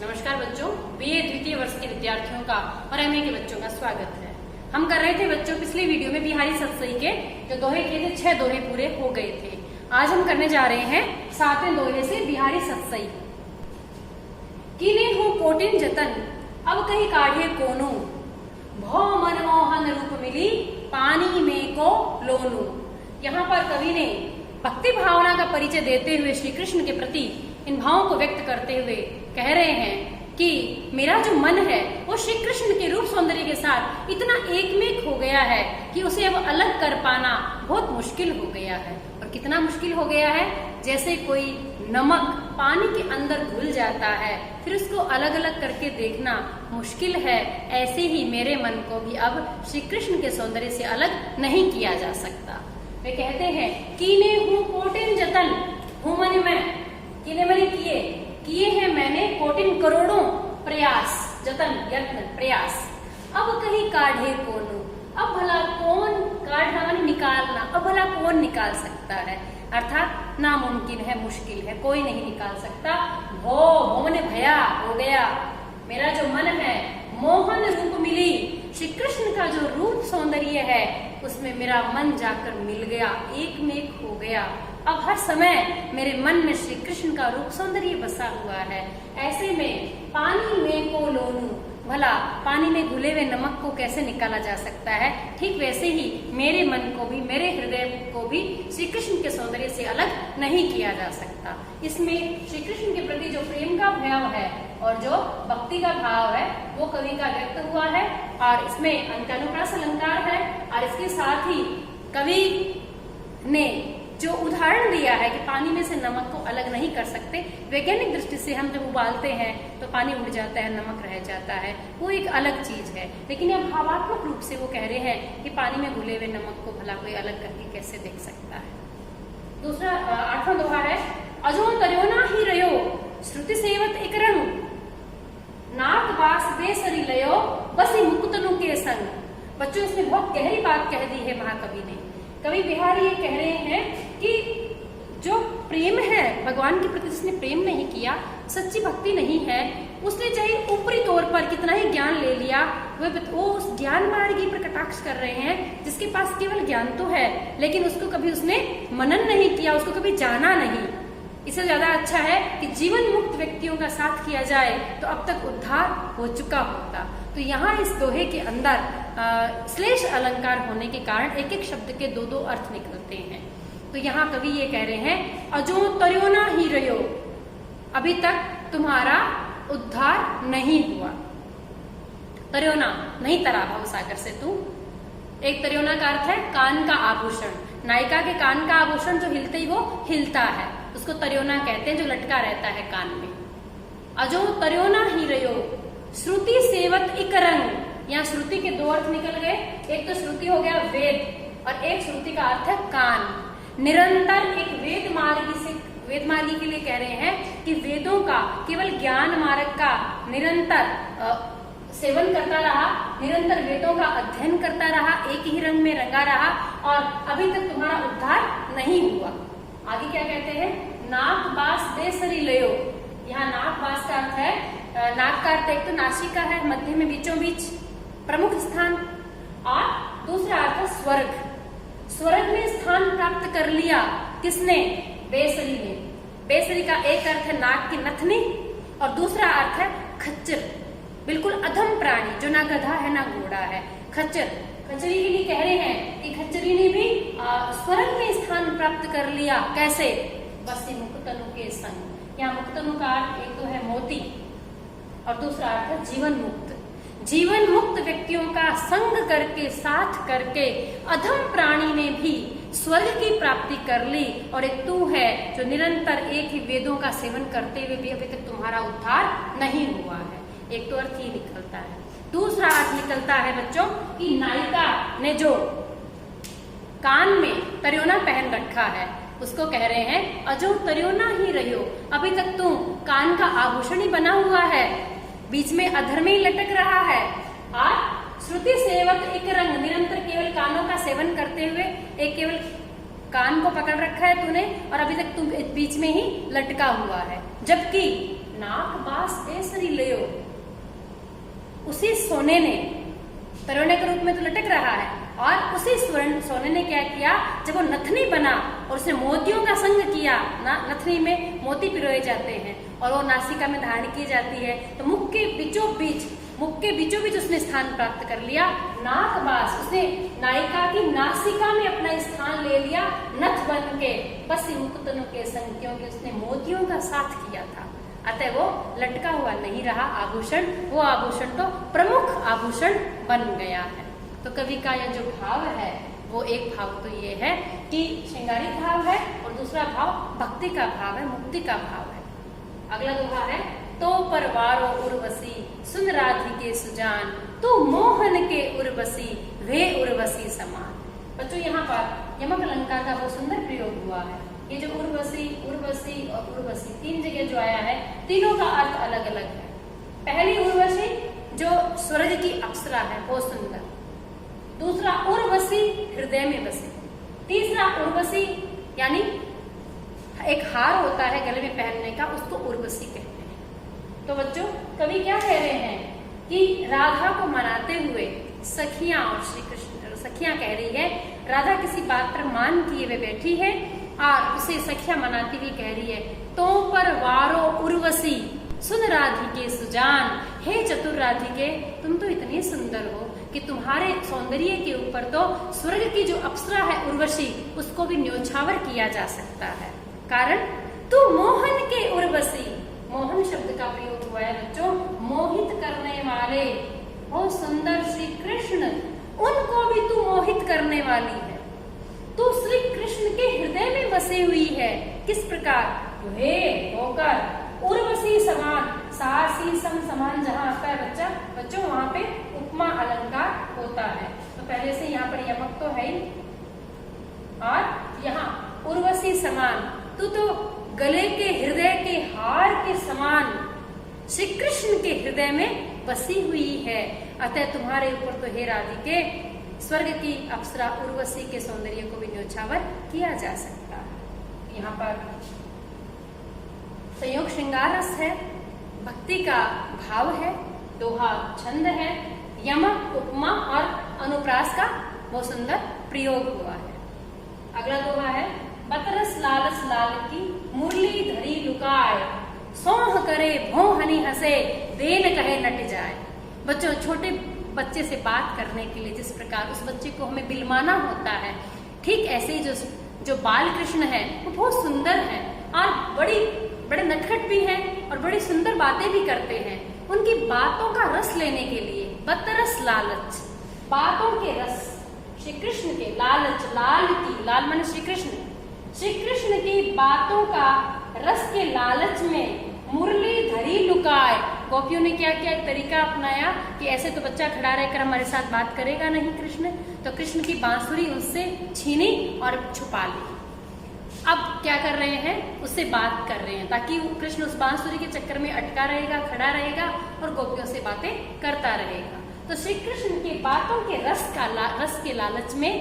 नमस्कार बच्चों, बीए द्वितीय वर्ष के विद्यार्थियों का और एमए के बच्चों का स्वागत है। हम कर रहे थे बच्चों पिछली वीडियो में बिहारी सतसई के जो दोहे किए थे 6 दोहे पूरे हो गए थे। आज हम करने जा रहे हैं 7वें दोहे से बिहारी सतसई। कीने हूँ कोटिन जतन अब कहीं काढ़े कोनू, भौ मनमोहन रूप मिली पानी में को लोनू। यहाँ पर कवि ने भक्ति भावना का परिचय देते हुए श्री कृष्ण के प्रति इन भावों को व्यक्त करते हुए कह रहे हैं कि मेरा जो मन है वो श्री कृष्ण के रूप सौंदर्य के साथ इतना एकमेक हो गया है कि उसे अब अलग कर पाना बहुत मुश्किल हो गया है। और कितना मुश्किल हो गया है, जैसे कोई नमक पानी के अंदर घुल जाता है फिर उसको अलग अलग करके देखना मुश्किल है, ऐसे ही मेरे मन को भी अब श्री कृष्ण के सौंदर्य से अलग नहीं किया जा सकता। वे कहते हैं कीने हूँ कोटिन जतन, हूँ मने मैं, कीने मने किए हैं मैंने कोटिन करोड़ों प्रयास, जतन यत्न प्रयास, अब कहीं काढ़े कोनू, अब भला कौन, काढ़ना माने निकालना, अब भला कौन निकाल सकता है, अर्थात नामुमकिन है, मुश्किल है, कोई नहीं निकाल सकता। भो मने भया हो गया, मेरा जो मन है मोहन रूप मिली, श्री कृष्ण का जो रूप सौंदर्य है उसमें मेरा मन जाकर मिल गया, एक में एक हो गया। अब हर समय मेरे मन में श्री कृष्ण का रूप सौंदर्य बसा हुआ है। ऐसे में पानी में को लोनू, भला पानी में घुले हुए नमक को कैसे निकाला जा सकता है, ठीक वैसे ही मेरे मन को भी, मेरे हृदय को भी श्री कृष्ण के सौंदर्य से अलग नहीं किया जा सकता। इसमें श्री कृष्ण के प्रति जो प्रेम का भाव है और जो भक्ति का भाव है वो कवि का व्यक्त हुआ है और इसमें अंत्यानुप्रास अलंकार है। और इसके साथ ही कवि ने जो उदाहरण दिया है कि पानी में से नमक को अलग नहीं कर सकते, वैज्ञानिक दृष्टि से हम जब उबालते हैं तो पानी उड़ जाता है, नमक रह जाता है, वो एक अलग चीज है। लेकिन यह भावात्मक रूप से वो कह रहे हैं कि पानी में घुले हुए नमक को भला कोई अलग करके कैसे देख सकता है। दूसरा 8वां दोहा है अजो तर्योना ही रयो श्रुति सेवत एक रंग, नाक बास बेसरी लयो बसी मुकुतनु के संग। बच्चों इसमें बहुत गहरी बात कह दी है महाकवि ने। कवि बिहारी ये कह रहे हैं कि जो प्रेम है भगवान के प्रति, जिसने प्रेम नहीं किया, सच्ची भक्ति नहीं है, उसने चाहे ऊपरी तौर पर कितना ही ज्ञान ले लिया, वो उस ज्ञान मार्गी पर कटाक्ष कर रहे हैं जिसके पास केवल ज्ञान तो है लेकिन उसको कभी उसने मनन नहीं किया, उसको कभी जाना नहीं। इससे ज्यादा अच्छा है कि जीवन मुक्त व्यक्तियों का साथ किया जाए तो अब तक उद्धार हो चुका होता। तो यहाँ इस दोहे के अंदर श्लेष अलंकार होने के कारण एक एक शब्द के दो दो अर्थ निकलते हैं। तो यहाँ कवि ये कह रहे हैं अजो तर्योना ही रयो, अभी तक तुम्हारा उद्धार नहीं हुआ। तर्योना नहीं तरा भव सागर से तू। एक तर्योना का अर्थ है कान का आभूषण, नायिका के कान का आभूषण जो हिलते ही वो हिलता है उसको तर्योना कहते हैं, जो लटका रहता है कान में। अजो तर्योना ही रयो श्रुति सेवत एक रंग, यहाँ श्रुति के दो अर्थ निकल गए। एक तो श्रुति हो गया वेद और एक श्रुति का अर्थ है कान। निरंतर एक वेद मार्गी के लिए कह रहे हैं कि वेदों का, केवल ज्ञान मार्ग का निरंतर सेवन करता रहा, निरंतर वेदों का अध्ययन करता रहा, एक ही रंग में रंगा रहा और अभी तक तुम्हारा उद्धार नहीं हुआ। आगे क्या कहते हैं, नाक बास बेसरी लयो। यहाँ नाक बास का अर्थ है, नाक का अर्थ एक तो नासिका है, मध्य में बीचों बीच प्रमुख स्थान, और दूसरा अर्थ है स्वर्ग। स्वर्ग में स्थान प्राप्त कर लिया किसने, बेसरी ने। बेसरी का एक अर्थ है नाक की नथनी और दूसरा अर्थ है खच्चर, बिल्कुल अधम प्राणी जो ना गधा है ना घोड़ा है, खच्चर। खच्चरी के लिए कह रहे हैं कि खच्चरी ने भी स्वर्ग में स्थान प्राप्त कर लिया, कैसे, बसी मुक्तनु के संग। यहाँ मुक्तनु का अर्थ एक तो है मोती और दूसरा अर्थ है जीवन मुक्त। जीवन मुक्त व्यक्तियों का संग करके, साथ करके अधम प्राणी ने भी स्वर्ग की प्राप्ति कर ली। और एक तू है जो निरंतर एक ही वेदों का सेवन करते हुए भी अभी तक तुम्हारा उद्धार नहीं हुआ है। एक तो अर्थ ही निकलता है। दूसरा अर्थ निकलता है बच्चों कि नायिका ने जो कान में तर्योना पहन रखा है उसको कह रहे हैं अजो तर्योना ही रहियो, अभी तक तू कान का आभूषण ही बना हुआ है, बीच में अधर में ही लटक रहा है। और श्रुति सेवक एक रंग, निरंतर केवल कानों का सेवन करते हुए एक केवल कान को पकड़ रखा है तूने और अभी तक तू बीच में ही लटका हुआ है। जबकि नाक बास बेसरी लियो। उसी सोने ने, तरोने के रूप में तो लटक रहा है, और उसी सोने ने क्या किया, जब वो नथनी बना और उसने मोतियों का संग किया, नथनी में मोती पिरोए जाते हैं और वो नासिका में धारण की जाती है, तो मुख के बीचों बीच उसने स्थान प्राप्त कर लिया। नाक बास, उसने नायिका की नासिका में अपना स्थान ले लिया नथ बन के, बस मुकुतन के संग, क्योंकि उसने मोतियों का साथ किया था। अतः वो लटका हुआ नहीं रहा आभूषण, वो आभूषण तो प्रमुख आभूषण बन गया है। तो कवि का यह जो भाव है, वो एक भाव तो ये है कि श्रृंगारिक भाव है, और दूसरा भाव भक्ति का भाव है, मुक्ति का भाव है। अगला दोहा है, तो परवारो उर्वशी सुन राधिके सुजान, तू मोहन के उर्वशी वे उर्वशी समान। बच्चों यहाँ पर यमक अलंकार का बहुत सुंदर प्रयोग हुआ है। ये जो उर्वशी और उर्वशी तीन जगह जो आया है, तीनों का अर्थ अलग अलग है। पहली उर्वशी जो स्वर्ग की अप्सरा है, बहुत सुंदर। दूसरा उर्वशी हृदय में बसी। तीसरा उर्वशी यानी एक हार होता है गले में पहनने का, उसको उर्वशी कहते हैं। तो बच्चों कवि क्या कह रहे हैं कि राधा को मनाते हुए सखियां और श्री कृष्ण, सखियां कह रही है, राधा किसी बात पर मान किए हुए बैठी है और उसे सखियां मनाती हुई कह रही है, तो पर वारो उर्वशी सुन राधिके सुजान, हे चतुर राधिके, तुम तो इतनी सुंदर हो कि तुम्हारे सौंदर्य के ऊपर तो स्वर्ग की जो अप्सरा है उर्वशी, उसको भी न्योछावर किया जा सकता है। कारण तू मोहन के उर्वशी, मोहन शब्द का प्रयोग हुआ है बच्चों, मोहित करने वाले, बहुत सुंदर श्री कृष्ण, उनको भी तू मोहित करने वाली है। तू श्री कृष्ण के हृदय में बसी हुई है। किस प्रकार? हे होकर उर्वशी समान, सासी सम समान जहां आता है बच्चों वहां पे उपमा अलंकार होता है। तो पहले से यहाँ पर यमक तो है ही, और यहाँ उर्वशी समान, तू तो गले के हृदय के हार के समान श्री कृष्ण के हृदय में बसी हुई है। अतः तुम्हारे ऊपर तो हे राधिके स्वर्ग की अप्सरा उर्वशी के सौंदर्य को भी न्योछावर किया जा सकता है। यहाँ पर संयोग श्रृंगार रस है, भक्ति का भाव है, दोहा छंद है, यमक उपमा और अनुप्रास का बहुत सुंदर प्रयोग हुआ है। अगला दोहा है, बतरस लालस लाल की मुरली धरी लुकाए, सोह करे भोहनी हंसे देन कहे नट जाए। बच्चों छोटे बच्चे से बात करने के लिए जिस प्रकार उस बच्चे को हमें बिलमाना होता है, ठीक ऐसे ही जो बाल कृष्ण है वो बहुत सुंदर है और बड़े नटखट भी हैं और बड़ी सुंदर बातें भी करते हैं। उनकी बातों का रस लेने के लिए बतरस लालच, बातों के रस, श्री कृष्ण के लालच, लाल माने श्री कृष्ण की बातों का रस के लालच में मुरली धरी लुकाए। गोपियों ने क्या किया, एक तरीका अपनाया कि ऐसे तो बच्चा खड़ा रहकर हमारे साथ बात करेगा नहीं कृष्ण, तो कृष्ण की बांसुरी उससे छीनी और छुपा ली। अब क्या कर रहे हैं, उससे बात कर रहे हैं ताकि कृष्ण उस बांसुरी के चक्कर में अटका रहेगा, खड़ा रहेगा और गोपियों से बातें करता रहेगा। तो श्री कृष्ण की बातों के रस के लालच में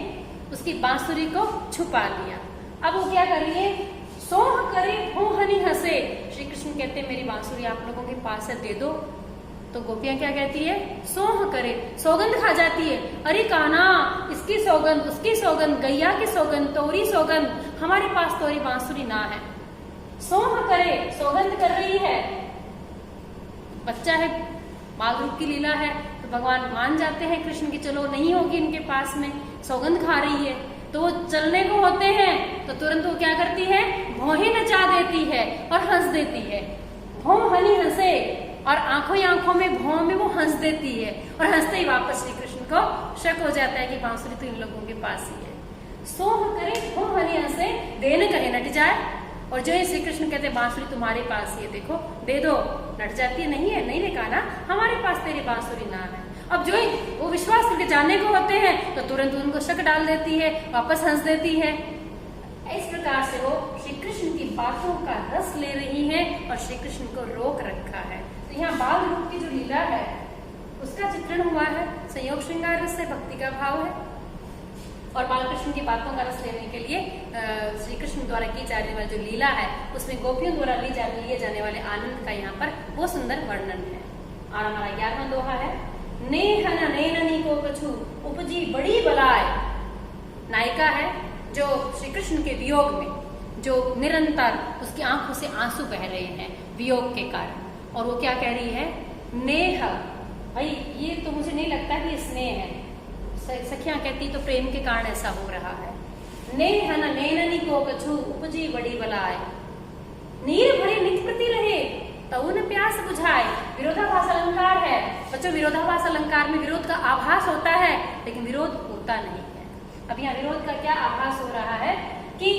उसकी बांसुरी को छुपा लिया। अब वो क्या कर रही है, सोह करे भोहनी हंसे। श्री कृष्ण कहते हैं मेरी बांसुरी आप लोगों के पास है, दे दो। तो गोपियां क्या कहती है, सोह करे, सौगंध खा जाती है। अरे कान्हा, इसकी सौगंध, उसकी सौगंध, गैया की सौगंध, तोरी सौगंध, हमारे पास तोरी बांसुरी ना है। सोह करे, सौगंध कर रही है। बच्चा है, बाल रूप की लीला है, तो भगवान मान जाते हैं कृष्ण की, चलो नहीं होगी इनके पास में, सौगंध खा रही है। तो वो चलने को होते हैं तो तुरंत वो क्या करती है, भौहें नचा देती है और हंस देती है। भौं हनी हंसे, और आंखों ही आंखों में भौं में वो हंस देती है, और हंसते ही वापस श्री कृष्ण को शक हो जाता है कि बांसुरी तो इन लोगों के पास ही है। सोह करे भौं हनी हंसे देन कहे नट जाए। और जो श्री कृष्ण कहते बांसुरी तुम्हारे पास ही है, देखो दे दो, नट जाती है, नहीं है, नहीं ने कहा ना हमारे पास तेरी बांसुरी ना है। अब जो वो विश्वास करके जाने को होते हैं तो तुरंत उनको शक डाल देती है, वापस हंस देती है। इस प्रकार से वो श्री कृष्ण की बातों का रस ले रही है और श्री कृष्ण को रोक रखा है। तो यहाँ बाल रूप की जो लीला है उसका चित्रण हुआ है। संयोग श्रृंगार रस से भक्ति का भाव है। और बालकृष्ण की बातों का रस लेने के लिए श्री कृष्ण द्वारा की जाने वाली जो लीला है उसमें गोपियों द्वारा लिए जाने वाले आनंद का यहाँ पर वो सुंदर वर्णन है। और हमारा 11वां दोहा है, नेह न नैननी को कछु उपजी बड़ी बलाय। नायिका है जो श्री कृष्ण के वियोग में जो निरंतर उसकी आंखों से आंसू बह रहे हैं वियोग के कारण, और वो क्या कह रही है, नेह, भाई ये तो मुझे नहीं लगता कि स्नेह है, सखियां कहती तो प्रेम के कारण ऐसा हो रहा है। नेह न नैननी को कछु उपजी बड़ी बलाय, नीर भरे नित प्रति रहे तउन प्यास बुझाए। विरोधाभास अलंकार है बच्चों, विरोधाभास अलंकार में विरोध का आभास होता है लेकिन विरोध होता नहीं है। अब यहाँ विरोध का क्या आभास हो रहा है कि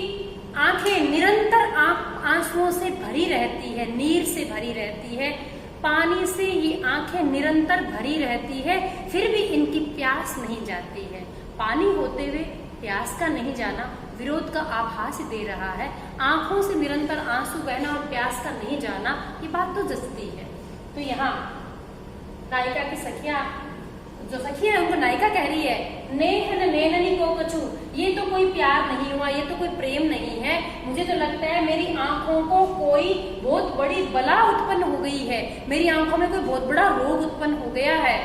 आंखें निरंतर आंसुओं से भरी रहती है, नीर से भरी रहती है, पानी से ये आंखें निरंतर भरी रहती है, फिर भी इनकी प्यास नहीं जाती है। पानी होते हुए प्यास का नहीं जाना विरोध का आभास दे रहा है। आंखों से निरंतर आंसू बहना और प्यास का नहीं जाना, ये बात तो जचती है। तो यहाँ नायिका की सखियां, जो सखियां है उनको नायिका कह रही है, नेह न नैननी को कछु, ये तो कोई प्यार नहीं हुआ, ये तो कोई प्रेम नहीं है, मुझे तो लगता है मेरी आंखों को कोई बहुत बड़ी बला उत्पन्न हो गई है, मेरी आंखों में कोई बहुत बड़ा रोग उत्पन्न हो गया है।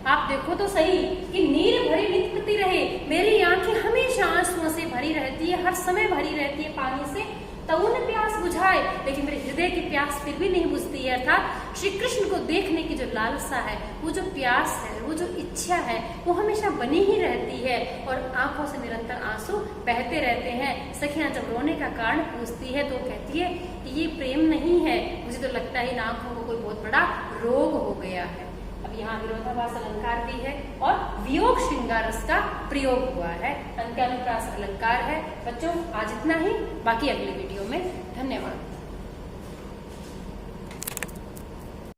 आप देखो तो सही कि नीर भरी नित प्रति रहे, मेरी आंखें हमेशा आंसुओं से भरी रहती है, हर समय भरी रहती है पानी से, तउन प्यास बुझाए, लेकिन मेरे हृदय की प्यास फिर भी नहीं बुझती है। अर्थात श्री कृष्ण को देखने की जो लालसा है, वो जो प्यास है, वो जो इच्छा है, वो हमेशा बनी ही रहती है और आंखों से निरंतर आंसू बहते रहते हैं। सखियां जब रोने का कारण पूछती है तो कहती है कि ये प्रेम नहीं है, मुझे तो लगता है इन आंखों को कोई बहुत बड़ा रोग हो गया है। अब यहाँ विरोधाभास अलंकार भी है और वियोग श्रृंगार रस का प्रयोग हुआ है, अंत्यानुप्रास अलंकार है। बच्चों आज इतना ही, बाकी अगले वीडियो में। धन्यवाद।